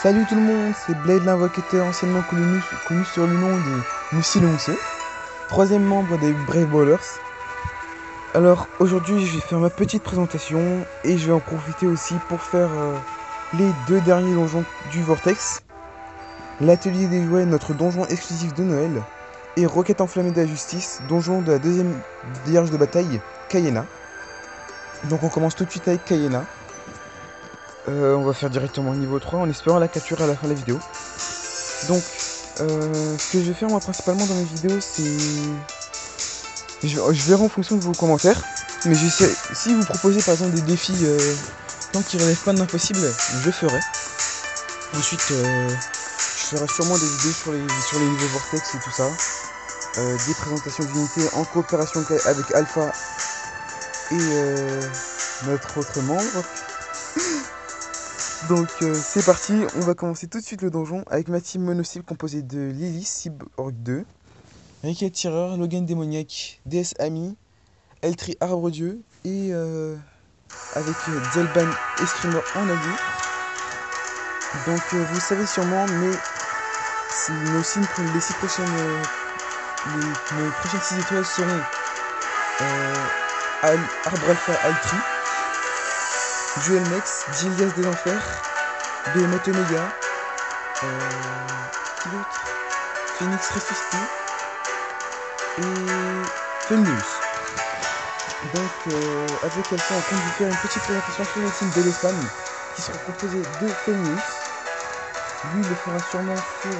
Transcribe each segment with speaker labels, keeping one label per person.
Speaker 1: Salut tout le monde, c'est Blade l'invocateur, anciennement connu sur le nom de Moussi le Mousseux, troisième membre des Brave Ballers. Alors aujourd'hui je vais faire ma petite présentation et je vais en profiter aussi pour faire les deux derniers donjons du Vortex. L'atelier des jouets, notre donjon exclusif de Noël, et Roquette enflammée de la justice, donjon de la deuxième vierge de bataille, Cayena. Donc on commence tout de suite avec Cayena. On va faire directement le niveau 3 en espérant la capture à la fin de la vidéo. Donc, ce que je vais faire moi principalement dans mes vidéos, c'est... Je verrai en fonction de vos commentaires. Mais si vous proposez par exemple des défis tant qu'ils ne relèvent pas de l'impossible, je ferai. Ensuite, je ferai sûrement des vidéos sur les niveaux Vortex et tout ça. Des présentations d'unités en coopération avec Alpha et notre autre membre. Donc c'est parti, on va commencer tout de suite le donjon avec ma team mono-cible composée de Lily, Cyborg 2, Ricket Tireur, Logan Démoniaque, DS Ami, Eltri Arbre Dieu et avec Zelban et Screamer en allié. Donc vous savez sûrement, mais nos 6 prochaines 6 étoiles seront Arbre Alpha Altri, Duel Mex, Gilias des Enfers, Behemoth Omega, qui d'autre, Phoenix Ressuscité et Femnius. Donc avec Alpha on compte vous faire une petite présentation sur la team de l'Espagne qui sera composée de Femnius. Lui il le fera sûrement sur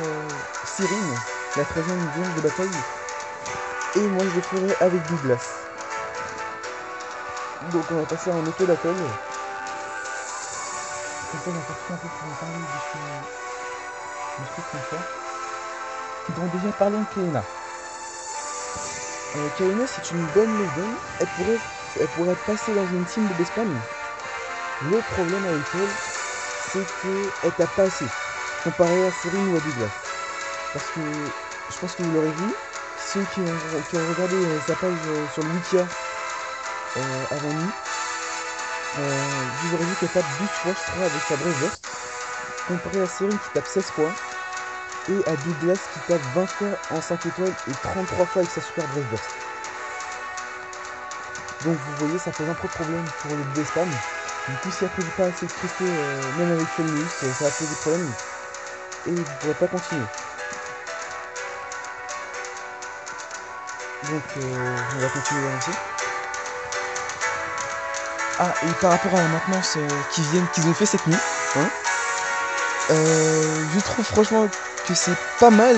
Speaker 1: Cyrine, la 13e zone de bataille. Et moi je le ferai avec Douglas. Donc on va passer en auto d'appel. Comme ça, on va partir un peu pour en parler de ce qu'on fait. Donc déjà parlons de Cayena. Cayena c'est une bonne maison, elle pourrait passer dans une team d'Espagne. Le problème avec elle, c'est qu'elle tape pas assez, comparé à Cyrine ou à Douglas. Parce que, je pense que vous l'aurez vu, ceux qui ont regardé sa page sur le Wikia avant nous, vous aurez vu qu'elle tape 12 fois je crois avec sa Brave Burst, comparé à Cyrine qui tape 16 fois, et à Douglas qui tape 20 fois en 5 étoiles et 33 fois avec sa super Brave Burst. Donc vous voyez ça pose un peu de problème pour le dé spam. Du coup si elle ne produit pas assez de cristaux, même avec Femnius, ça va poser problème et vous ne pourrez pas continuer. Donc on va continuer d'avancer. Ah, et par rapport à la maintenance qu'ils ont fait cette nuit, hein, je trouve franchement que c'est pas mal,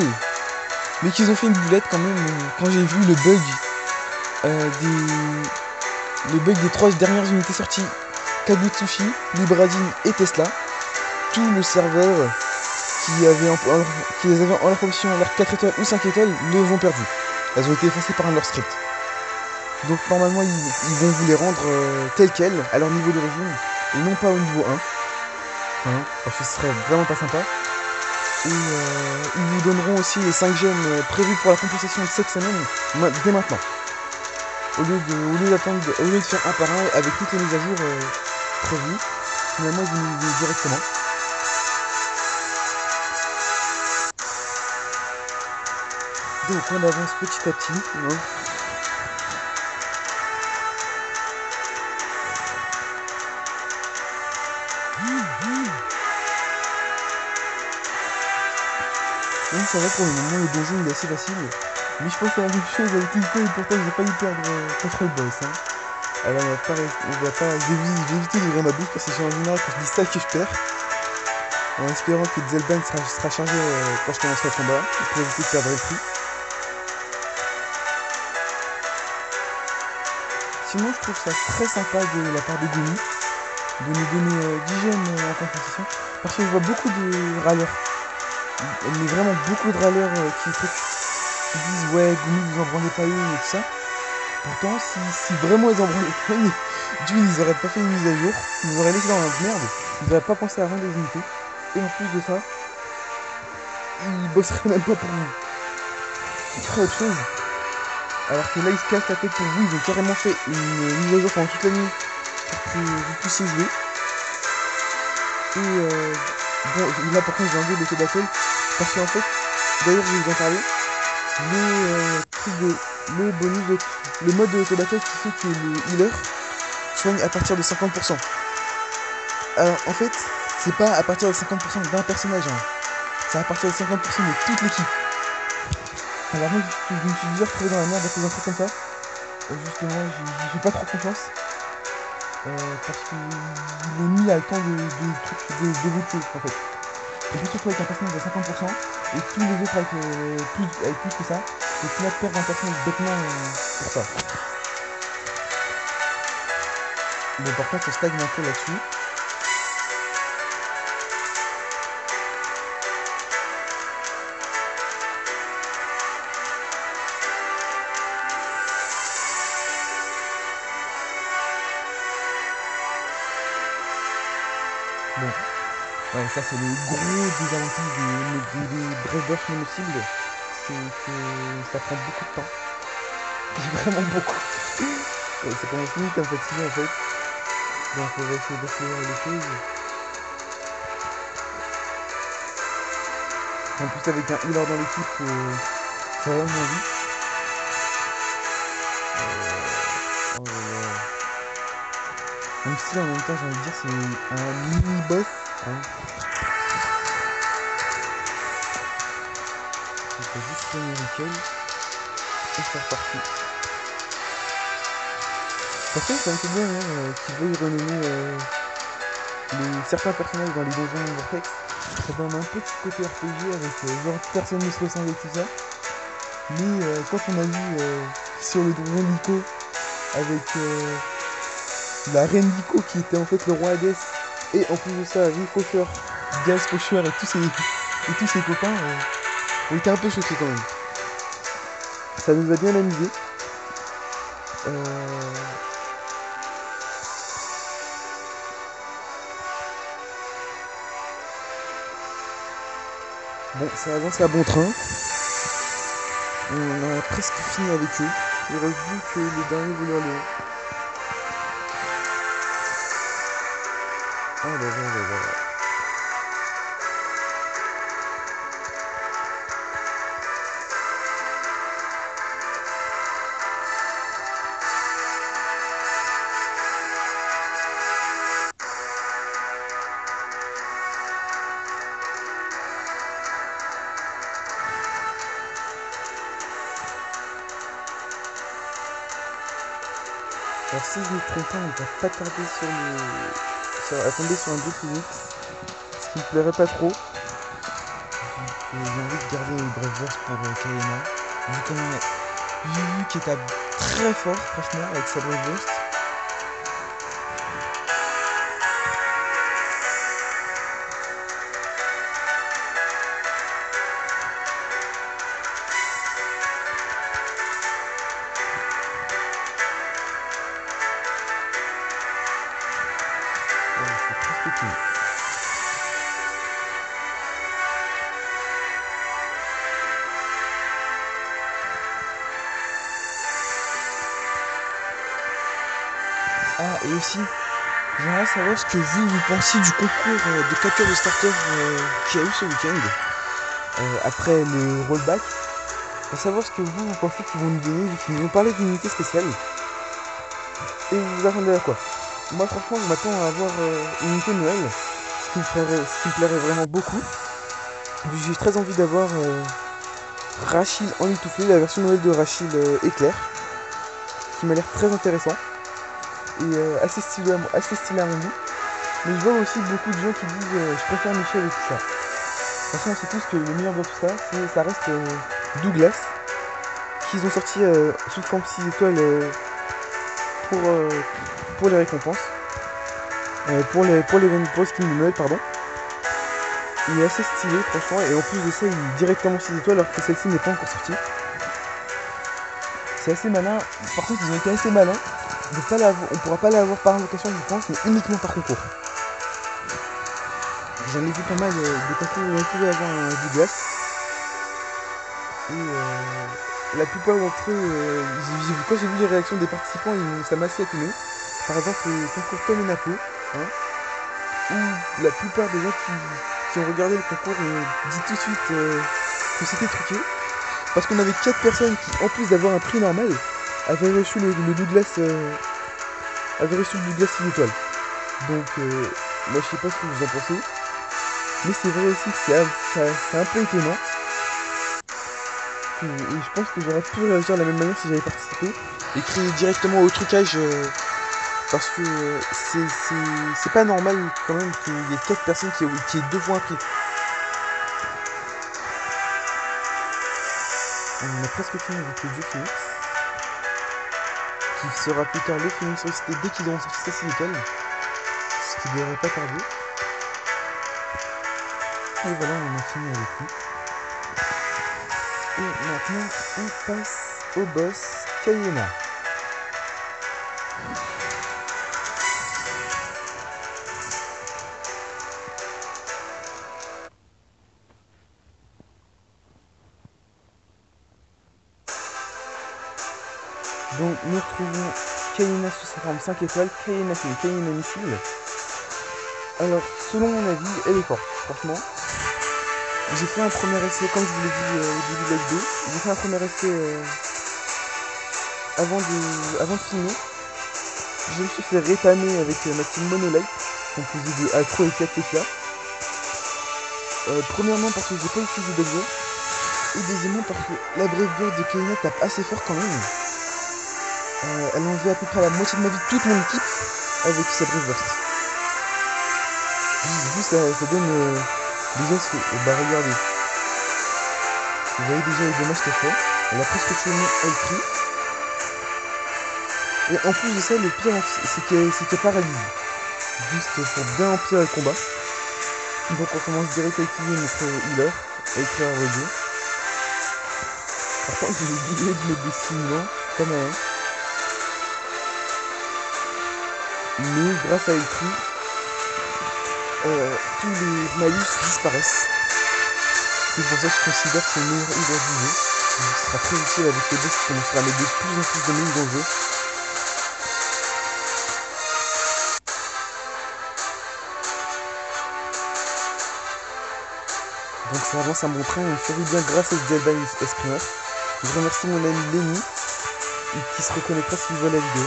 Speaker 1: mais qu'ils ont fait une boulette quand même. Quand j'ai vu le bug des 3 dernières unités sorties, Kagutsushi, Libradine et Tesla, tout le serveur qui les avait en leur position leur 4 étoiles ou 5 étoiles, les ont perdu. Elles ont été effacées par un de leurs scripts. Donc normalement ils vont vous les rendre tels quels, à leur niveau d'origine, et non pas au niveau 1. Parce que ce serait vraiment pas sympa. Et ils vous donneront aussi les 5 gemmes prévues pour la compensation de cette semaine, dès maintenant. Au lieu de faire un par un avec toutes les mises à jour prévues, finalement ils vous les donnent directement. Donc on avance petit à petit. Donc ça va pour le moment, le donjon il est assez facile. Mais je pense à la même chose avec Ilko et pourtant je vais pas y perdre contre le boss. Hein. Alors je vais éviter d'ouvrir ma bouche parce que c'est en général quand je dis ça que je perds. En espérant que Zelban sera chargé quand je commencerai le combat, pour éviter de perdre le prix. Sinon je trouve ça très sympa de la part de Gumi de nous donner 10 gemmes en compétition. Parce que je vois beaucoup de râleurs. Mais vraiment beaucoup de râleurs qui disent ouais Gumi vous en branlez pas une et tout ça. Pourtant si vraiment ils en branlaient pas une, ils auraient pas fait une mise à jour, ils nous auraient laissé dans la merde, ils n'auraient pas pensé à vendre des unités. Et en plus de ça, ils bosseraient même pas pour vous. Ils feraient autre chose. Alors que là ils se cassent la tête pour vous, ils ont carrément fait une mise à jour pendant toute la nuit pour que vous puissiez jouer. Et Bon, là par contre j'ai enlevé l'auto battle parce qu'en fait, d'ailleurs je vais vous en parler, le bonus le mode de l'auto battle qui fait que le healer soigne à partir de 50%. Alors en fait, c'est pas à partir de 50% d'un personnage, hein. C'est à partir de 50% de toute l'équipe. Alors moi je me suis déjà retrouvé dans la merde à cause d'un truc comme ça. Justement, j'ai pas trop confiance. Parce qu'il est mis à le temps de vous tuer en fait. Et puis surtout avec un personnage à 50% et tous les autres avec plus que ça, et final perdre un personnage bêtement pour ça. Bon par contre on stagne un peu là-dessus. Bon, ouais, ça c'est le gros désavantage des bref burst mono-cibles, c'est que ça prend beaucoup de temps. Vraiment beaucoup. Ouais, ça commence limite à me fatiguer en fait. Donc on va essayer d'accélérer les choses. En plus avec un healer dans l'équipe, ça va moins vite. Oh là là. Même si en même temps j'ai envie de dire c'est un mini-boss. Hein. Il faut juste soigner Rickel et c'est reparti. Par contre ça me fait bien hein, qu'ils veuillent renommer certains personnages dans les donjons Vortex. Ça donne un petit côté RPG avec genre personne ne se ressemble et tout ça. Mais quand on a vu sur le donjon Nico avec la reine Nico qui était en fait le roi Hades et en plus de ça Rick Faucheur, Gaz Faucheur et tous ses copains, on était un peu choqués quand même. Ça nous a bien amusé. Bon, ça avance à bon train. On a presque fini avec eux. Il reste plus que les derniers voleurs le. Ah là là là là. Alors si je ne me trompe pas, on va pas tarder à tomber sur un dieu phoenix, ce qui me plairait pas trop. J'ai envie de garder le Brave pour Kayena, vu qu'il est très fort franchement avec sa Brave Burst. C'est presque fini. Ah, et aussi, j'aimerais savoir ce que vous pensez du concours de capture de starter qu'il y a eu ce week-end, après le rollback. Pour savoir ce que vous pensez qu'ils vont nous donner, vu qu'ils nous ont parlé d'une unité spéciale. Et vous vous attendez à quoi? Moi franchement je m'attends à avoir une unité Noël, ce qui me plairait vraiment beaucoup. J'ai très envie d'avoir Rachel en étouffé, la version Noël de Rachel éclair, qui m'a l'air très intéressant et assez stylé à mon goût. Mais je vois aussi beaucoup de gens qui disent je préfère Michel et tout ça. De toute façon on sait tous que le meilleur dans tout ça, ça reste Douglas, qu'ils ont sorti sous forme 6 étoiles pour les récompenses. Pour les skins de Noël, pardon. Il est assez stylé franchement et en plus de ça il est directement 6 étoiles alors que celle-ci n'est pas encore sortie. C'est assez malin, par contre ils ont été assez malins. On pourra pas l'avoir par invocation je pense, mais uniquement par concours. J'en ai vu pas mal de concours où on pouvait avoir un Douglas. Et la plupart d'entre eux, quand j'ai vu les réactions des participants, ça m'a assez étonné. Par exemple le concours Tom et Napo, hein, où la plupart des gens qui ont regardé le concours ont dit tout de suite que c'était truqué. Parce qu'on avait 4 personnes qui, en plus d'avoir un prix normal, avaient reçu le Douglas, avaient reçu le Douglas 6 étoiles. Donc, moi je sais pas ce que vous en pensez. Mais c'est vrai aussi que c'est un peu étonnant. Et je pense que j'aurais pu réagir de la même manière si j'avais participé. Et crier directement au trucage. Parce que c'est pas normal quand même qu'il y ait 4 personnes qui aient 2 fois un prix. On a presque fini avec le jeu Phoenix. Qui sera plus tard le Phoenix Ressuscité dès qu'ils auront sorti sa 6 étoiles. Ce qui devrait pas tarder. Et voilà, on a fini avec lui. Et maintenant, on passe au boss Kayena. Donc nous retrouvons Kayena sous sa forme 5 étoiles, Kayena Fine, Kayena Missile. Alors, selon mon avis, elle est forte, franchement. J'ai fait un premier essai, comme je vous l'ai dit au début de la vidéo, j'ai fait un premier essai avant de filmer. Je me suis fait rétamer avec ma team Monolight, composée de Accro et 4 TK. Premièrement parce que j'ai pas utilisé d'objet, et deuxièmement parce que la Brave Bird de Kayena tape assez fort quand même. Elle a enlevé à peu près la moitié de ma vie, toute mon équipe, avec sa Brave Burst. Du coup, ça donne déjà ce que... Bah regardez. Vous voyez déjà les dommages qu'elle fait. Elle a presque tué elle prie. Et en plus de ça, le pire, c'est qu'elle paralyse. Juste pour bien empirer le combat. Donc on commence direct à utiliser notre healer, à écrire un radio. Par contre, j'ai oublié de mettre des stimulants, pas mal. Mais grâce à Eltri, tous les malus disparaissent. C'est pour ça que je considère que c'est le meilleur healer du jeu. Ce sera très utile avec les boss qui commenceront à mettre de plus en plus de malus dans le jeu. Donc ça avance à mon train, on survit bien grâce à Zelban Esprimer. Je remercie mon ami Lenny, qui se reconnaîtra s'il voit la vidéo.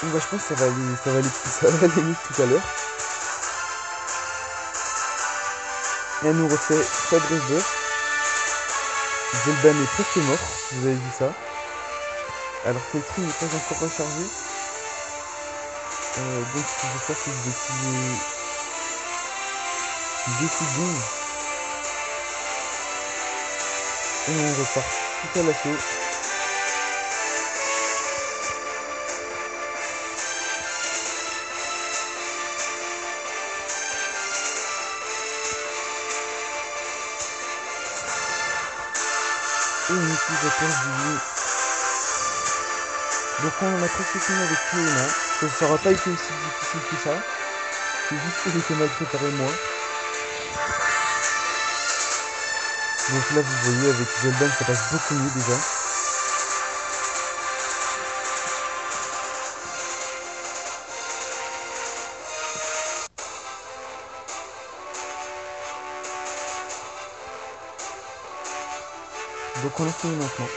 Speaker 1: Bon bah je pense que ça va aller vite tout à l'heure. Et elle nous refait sa Brave Burst. Zelban est presque mort, vous avez vu ça. Alors que le tri n'est pas encore rechargé. Donc ce que je vais faire, c'est que je vais utiliser 2 coups de bombe. Et on repart tout à l'assaut. Et une utilisation du jeu. Donc on a presque fini avec Kayena. Ça n'aura pas été aussi difficile que ça. C'est juste que j'étais mal préparé moi. Donc là vous voyez avec Zelban ça passe beaucoup mieux déjà. Donc on a fini maintenant.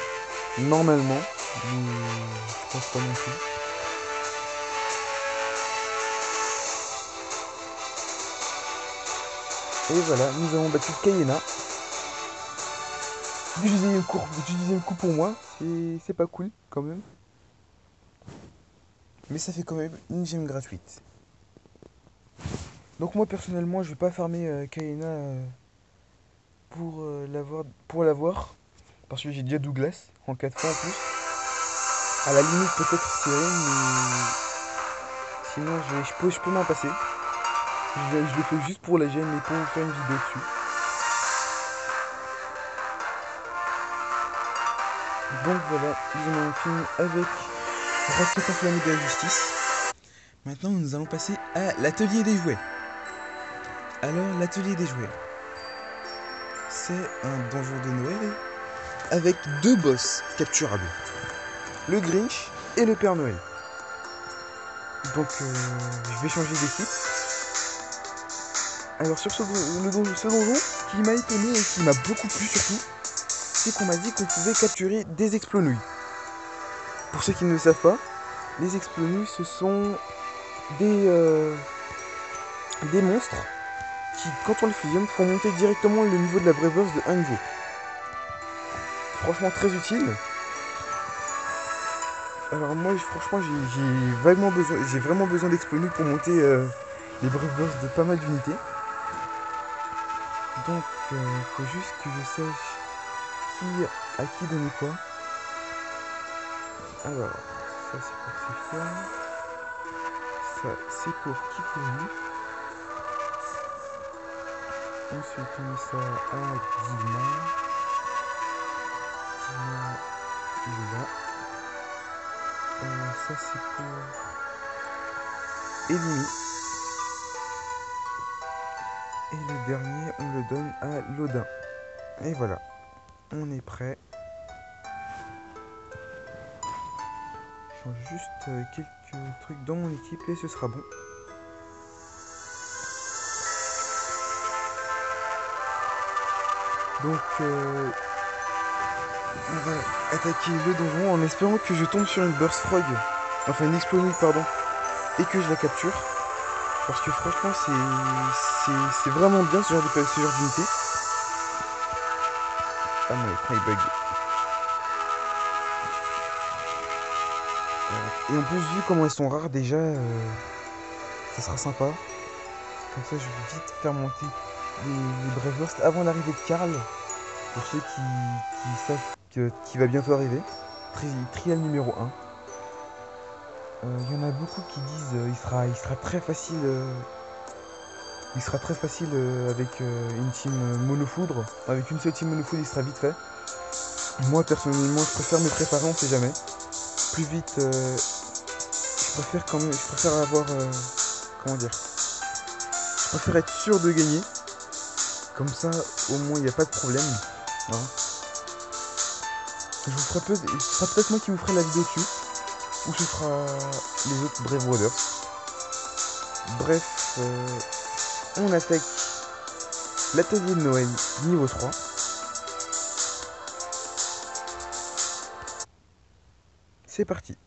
Speaker 1: Normalement. Je pense pas non plus. Et voilà, nous avons battu Kayena. Du deuxième coup pour moi, c'est pas cool quand même. Mais ça fait quand même une gemme gratuite. Donc moi personnellement je vais pas farmer Kayena pour l'avoir. Parce que j'ai déjà Douglas en 4 fois en plus. À la limite peut-être Cyril, mais sinon je peux m'en passer. Je le fais juste pour la gemme et pour vous faire une vidéo dessus. Donc voilà, nous avons fini avec Raquette enflammée de la justice. Maintenant nous allons passer à l'atelier des jouets. Alors l'atelier des jouets, c'est un donjon de Noël avec 2 boss capturables. Le Grinch et le Père Noël. Donc je vais changer d'équipe. Alors sur ce donjon, ce qui m'a étonné et qui m'a beaucoup plu surtout, c'est qu'on m'a dit qu'on pouvait capturer des explonouilles. Pour ceux qui ne le savent pas, les explonouilles ce sont des monstres qui, quand on les fusionne, font monter directement le niveau de la Brave Burst de 1 niveau. Franchement très utile. Alors moi franchement j'ai vraiment besoin d'explonouilles pour monter les Brave Burst de pas mal d'unités. Donc faut juste que je sache à qui donner quoi. Alors, ça c'est pour Sophia. Ça c'est pour Kikuru. Ensuite on met ça à Dima. Dima, il est là. Ça c'est pour Elimi. Et le dernier on le donne à Lodin. Et voilà, on est prêt. Je change juste quelques trucs dans mon équipe et ce sera bon. Donc on va attaquer le donjon en espérant que je tombe sur une Burst Frog, enfin une Explonouille pardon, et que je la capture. Parce que franchement c'est vraiment bien ce genre d'unité. Ah mon écran il bug. Et en plus vu comment elles sont rares déjà, ça sera sympa. Comme ça je vais vite faire monter les Brave Burst avant l'arrivée de Karl. Pour ceux qui savent qu'il va bientôt arriver. Trial numéro 1. Il y en a beaucoup qui disent il sera très facile. Il sera très facile avec une team monofoudre. Avec une seule team monofoudre, il sera vite fait. Moi personnellement, je préfère me préparer, on sait jamais. Plus vite, je préfère avoir, comment dire, je préfère être sûr de gagner. Comme ça, au moins, il n'y a pas de problème. Hein. Ce sera peut-être moi qui vous ferai la vidéo dessus. Ou ce sera les autres Brave Brothers. Bref, on attaque l'atelier de Noël niveau 3. C'est parti.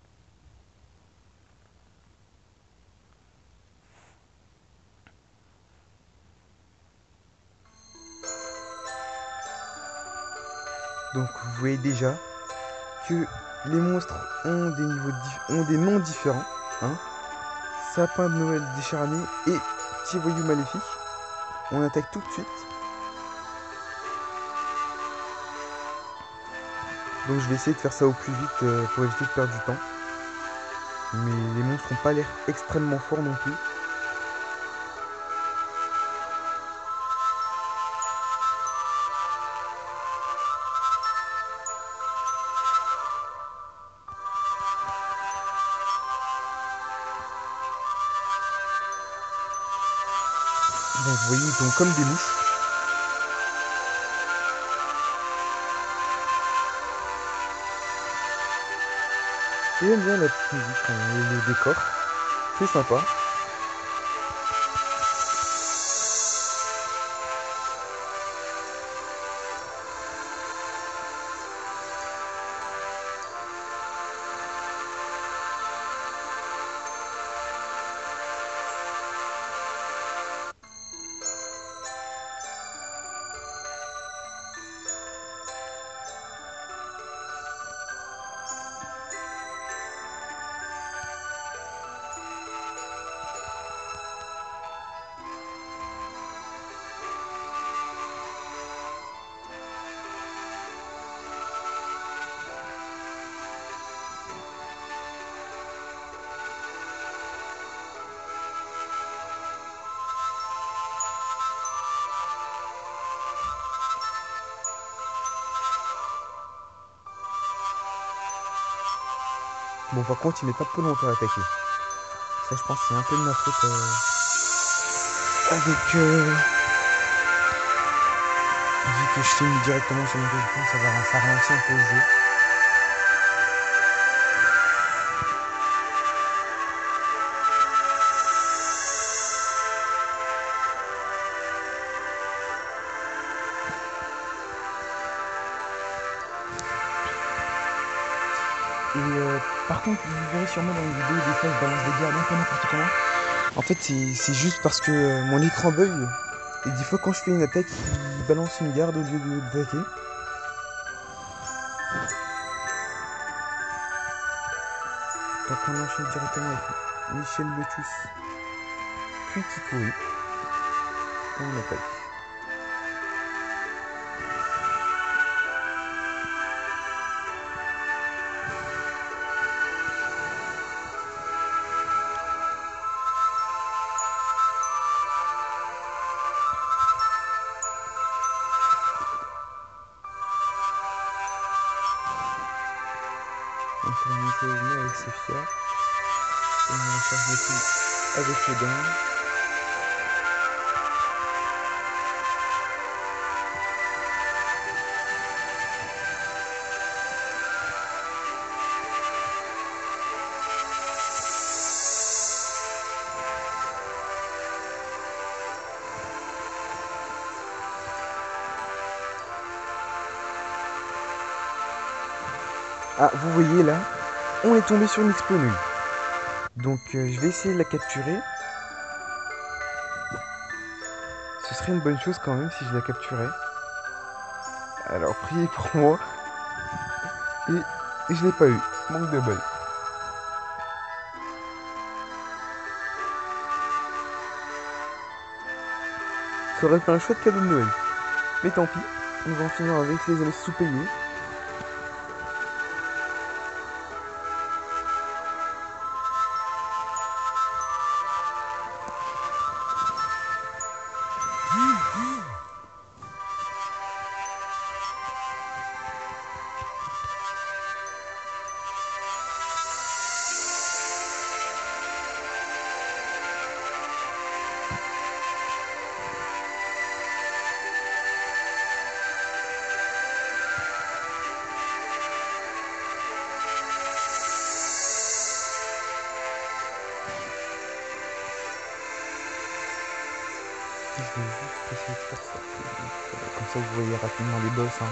Speaker 1: Donc vous voyez déjà que les monstres ont des noms différents. Hein. Sapin de Noël décharné et petit voyou maléfique. On attaque tout de suite. Donc je vais essayer de faire ça au plus vite pour éviter de perdre du temps. Mais les monstres n'ont pas l'air extrêmement forts non plus. Donc vous voyez, ils sont comme des mouches. J'aime bien la petite musique et le décor. C'est sympa. Bon, par contre, il met pas peu longtemps à attaquer. Ça, je pense que c'est un peu de ma faute. Vu que je t'ai mis directement sur mon téléphone, ça ralentit un peu le jeu. Et par contre, vous verrez sûrement dans les vidéos, des fois je balance des gardes un peu n'importe comment. En fait, c'est juste parce que mon écran bug. Et des fois, quand je fais une attaque, il balance une garde au lieu d'attaquer. Donc on enchaîne directement avec Michel Lotus, puis Kikuri. Et on attaque. On fait une chose avec Sophia. Et on charge le tout avec le dents. Ah, vous voyez là, on est tombé sur une explosion. Donc je vais essayer de la capturer. Ce serait une bonne chose quand même si je la capturais. Alors priez pour moi. Et je l'ai pas eu. Manque de bol. Ça aurait fait un chouette cadeau de Noël. Mais tant pis, on va en finir avec les années sous-payées. Je vais juste essayer de faire ça. Comme ça vous voyez rapidement les boss. Hein.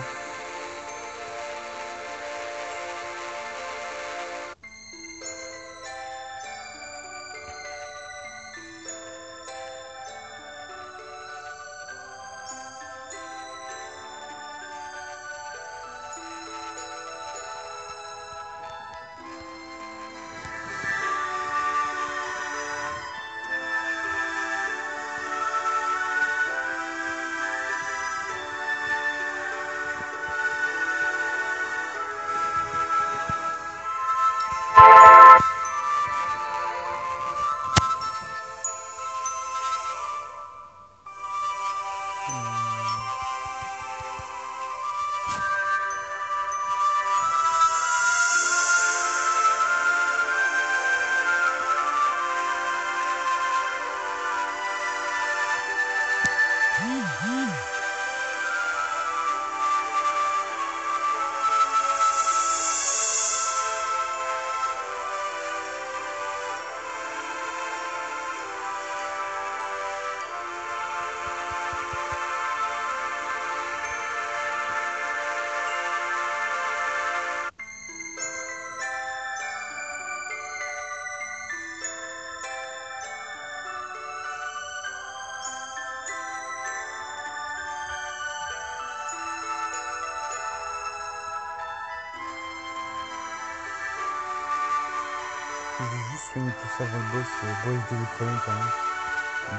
Speaker 1: Je vais juste soigner tout ça avant le boss de l'école quand même,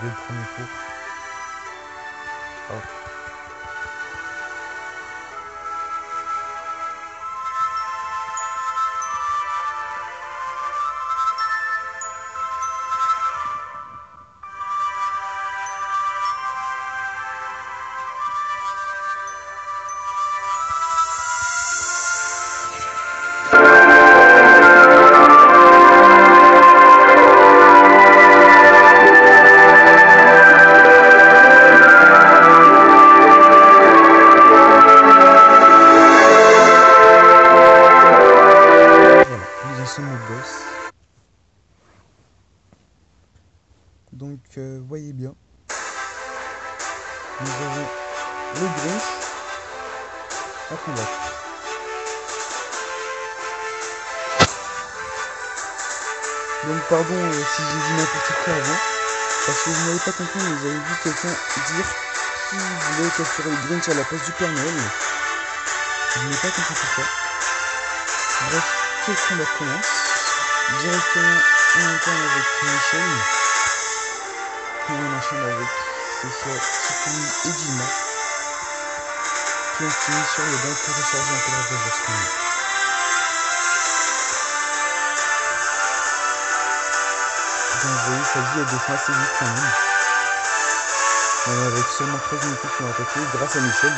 Speaker 1: dès le premier tour. Hop. Donc voyez bien, nous avons le Grinch à combattre. Donc pardon si j'ai dit n'importe quoi avant, parce que vous n'avez pas compris, mais j'avais vu quelqu'un dire qu'il voulait capturer le Grinch à la place du Père Noël. Je n'ai pas compris pourquoi. Bref, quel combat commence directement on entame avec Michel, puis on enchaîne avec Tiffany et Dilma, puis on finit sur le banc pour recharger un peu la reverse. Donc vous voyez, sa vie elle descend assez vite quand même. Avec seulement 13 unités qui ont attaqué grâce à Michel.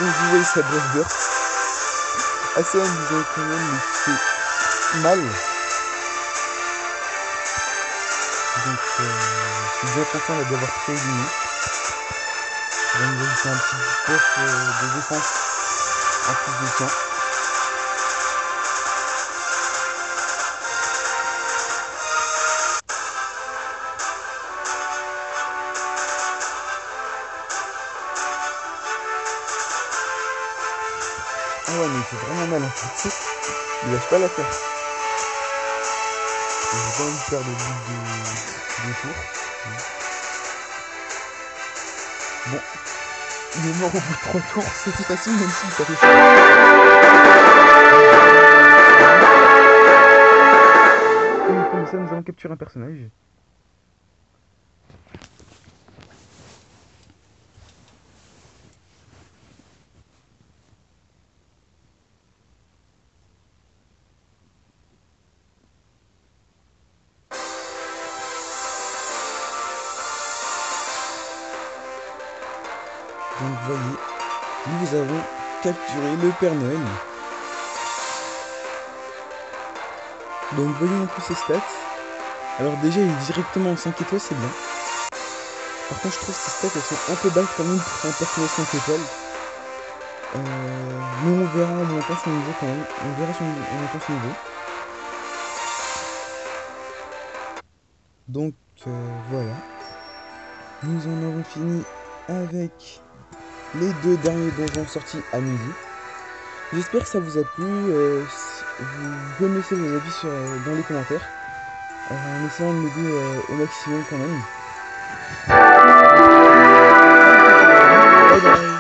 Speaker 1: Donc vous voyez sa Brave Burst. Assez amusant quand même, mais qui fait mal. Donc je suis bien content d'avoir prééliminé. Ça va nous ajouter un petit buff de défense en plus de temps. Ah ouais, mais il fait vraiment mal en fait. Il lâche pas l'affaire. J'ai pas envie de faire de tour. Bon. Il est mort au bout de 3 tours, c'était facile même s'il t'arrive. Comme ça, nous allons capturer un personnage. Donc vous voyez, nous avons capturé le Père Noël. Donc voyons un peu ses stats. Alors déjà il est directement en 5 étoiles, c'est bien. Par contre je trouve que ses stats elles sont un peu basses quand même pour un personnage 5 étoiles. Mais on verra en montant son niveau quand même. On verra en montant son niveau. Donc voilà. Nous en avons fini avec les 2 derniers donjons sortis à midi. J'espère que ça vous a plu. Vous pouvez me laisser vos avis dans les commentaires. En essayant de m'aider au maximum quand même. Bye bye.